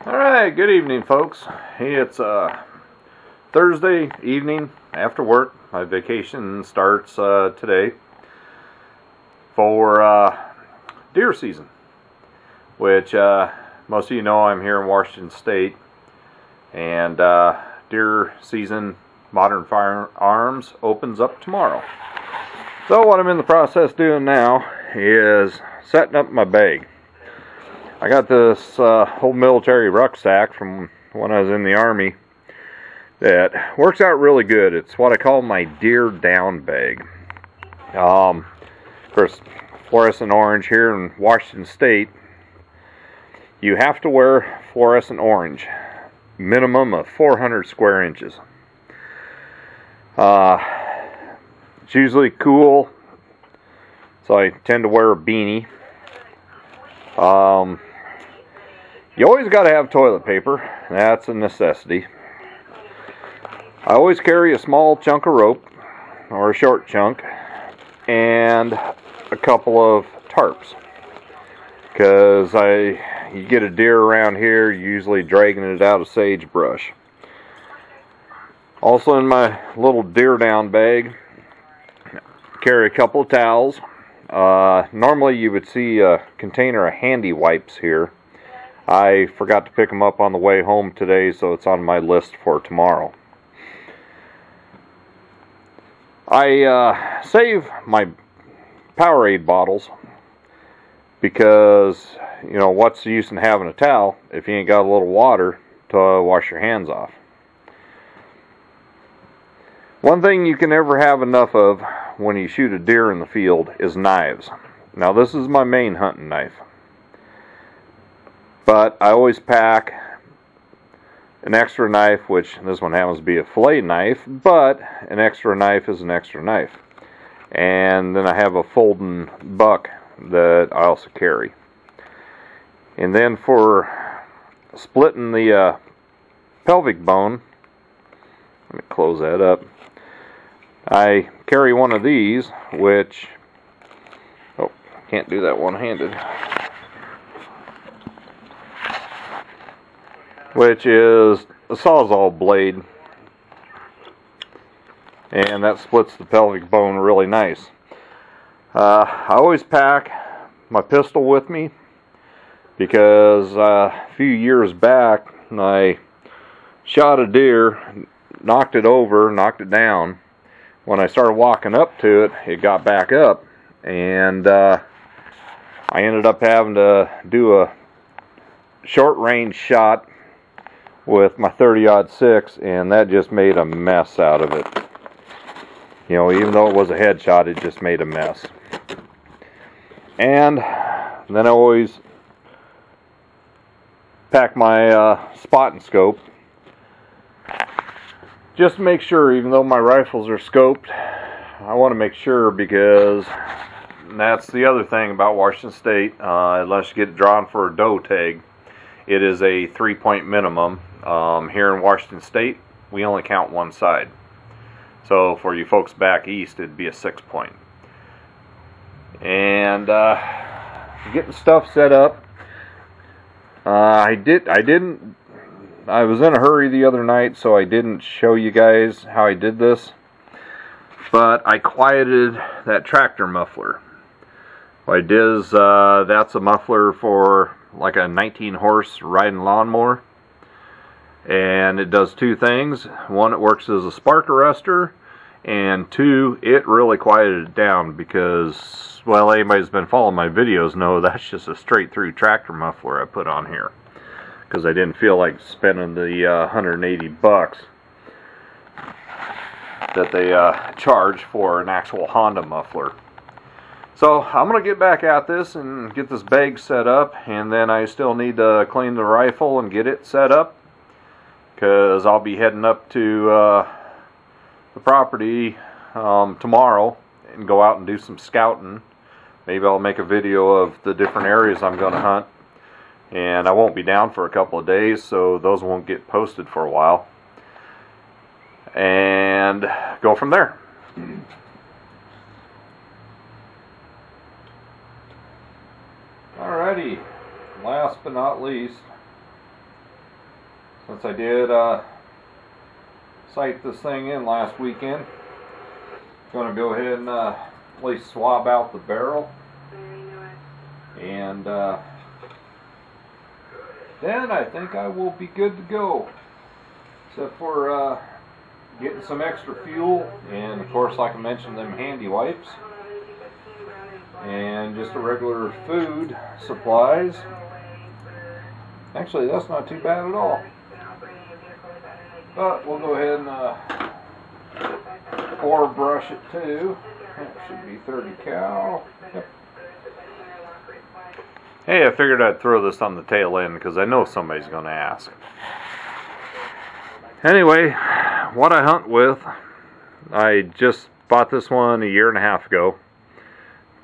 Alright, good evening folks. Hey, it's Thursday evening after work. My vacation starts today for deer season, which most of you know I'm here in Washington State, and deer season modern firearms opens up tomorrow. So what I'm in the process doing now is setting up my bag. I got this old military rucksack from when I was in the Army that works out really good. It's what I call my deer down bag. Of course, fluorescent orange here in Washington State, you have to wear fluorescent orange, minimum of 400 square inches. It's usually cool, so I tend to wear a beanie. You always got to have toilet paper. That's a necessity. I always carry a small chunk of rope, or a short chunk, and a couple of tarps. Because you get a deer around here, usually dragging it out of sagebrush. Also in my little deer down bag, carry a couple of towels. Normally you would see a container of handy wipes here. I forgot to pick them up on the way home today, so it's on my list for tomorrow. I save my Powerade bottles because, you know, what's the use in having a towel if you ain't got a little water to wash your hands off? One thing you can never have enough of when you shoot a deer in the field is knives. Now this is my main hunting knife, but I always pack an extra knife, which this one happens to be a fillet knife, but an extra knife is an extra knife. And then I have a folding buck that I also carry. And then for splitting the pelvic bone, let me close that up, I carry one of these, which, oh, can't do that one-handed, which is a Sawzall blade, and that splits the pelvic bone really nice. I always pack my pistol with me because a few years back I shot a deer, knocked it over, knocked it down. When I started walking up to it, it got back up, and I ended up having to do a short range shot with my 30-06, and that just made a mess out of it. You know, even though it was a headshot, it just made a mess. And then I always pack my spot and scope, just to make sure, even though my rifles are scoped, I want to make sure, because that's the other thing about Washington State, unless you get it drawn for a doe tag, it is a 3-point minimum. Here in Washington State, we only count one side. So for you folks back east, it'd be a 6-point. And getting stuff set up. I was in a hurry the other night, so I didn't show you guys how I did this. But I quieted that tractor muffler. What I did is, that's a muffler for like a 19-horse riding lawnmower. And it does two things. One, it works as a spark arrestor, and two, it really quieted it down because, well, anybody who's been following my videos know that's just a straight through tractor muffler I put on here, because I didn't feel like spending the 180 bucks that they charge for an actual Honda muffler. So I'm going to get back at this and get this bag set up, and then I still need to clean the rifle and get it set up, because I'll be heading up to the property tomorrow and go out and do some scouting. Maybe I'll make a video of the different areas I'm going to hunt, and I won't be down for a couple of days, so those won't get posted for a while, and go from there. Alrighty, last but not least, since I did sight this thing in last weekend, I'm going to go ahead and at least swab out the barrel, and then I think I will be good to go, except for getting some extra fuel, and of course, like I mentioned, them handy wipes, and just a regular food supplies. Actually, that's not too bad at all. But we'll go ahead and core brush it too. That should be 30 cal. Yep. Hey, I figured I'd throw this on the tail end because I know somebody's going to ask. Anyway, what I hunt with, I just bought this one a year and a half ago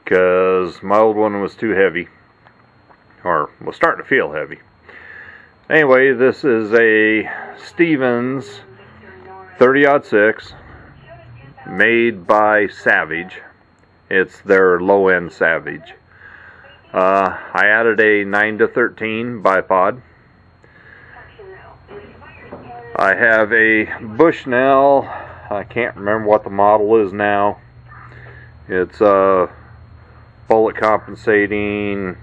because my old one was too heavy, or was starting to feel heavy. Anyway, this is a Stevens 30-06 made by Savage. It's their low-end Savage. I added a 9-13 bipod. I have a Bushnell. I can't remember what the model is now. It's bullet compensating.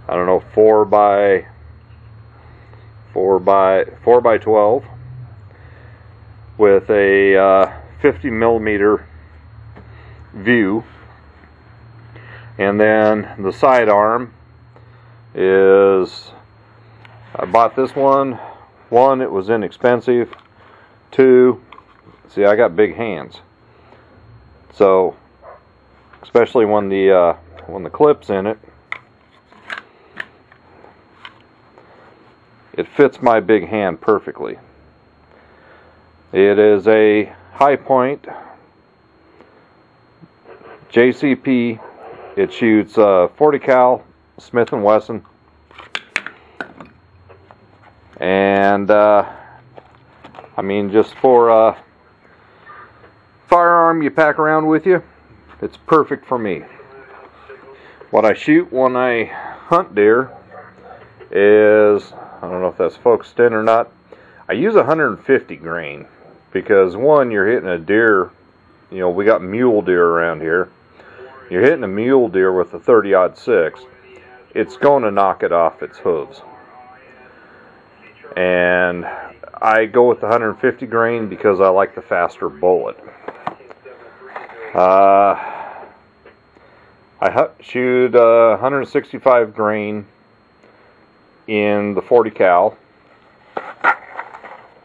I don't know, 4 by 12 with a 50 millimeter view, and then the sidearm is, I bought this one, it was inexpensive, 2, see, I got big hands, so especially when the clip's in it, it fits my big hand perfectly. It is a High Point JCP. It shoots 40 cal Smith & Wesson, and I mean, just for a firearm you pack around with you, it's perfect for me. What I shoot when I hunt deer is, I don't know if that's focused in or not, I use 150 grain because, one, you're hitting a deer, you know, we got mule deer around here. You're hitting a mule deer with a 30-06, it's going to knock it off its hooves. And I go with the 150 grain because I like the faster bullet. I shoot 165 grain in the 40 cal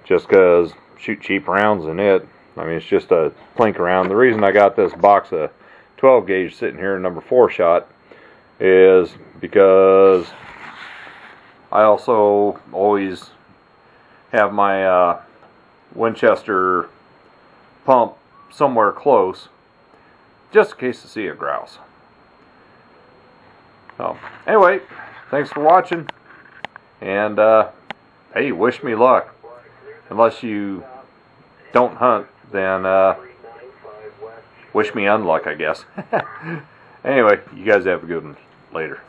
just because shoot cheap rounds in it. I mean, it's just a plink around. The reason I got this box of 12 gauge sitting here in number 4 shot is because I also always have my Winchester pump somewhere close just in case I see a grouse. So anyway, thanks for watching. And, hey, wish me luck. Unless you don't hunt, then, wish me unluck, I guess. Anyway, you guys have a good one. Later.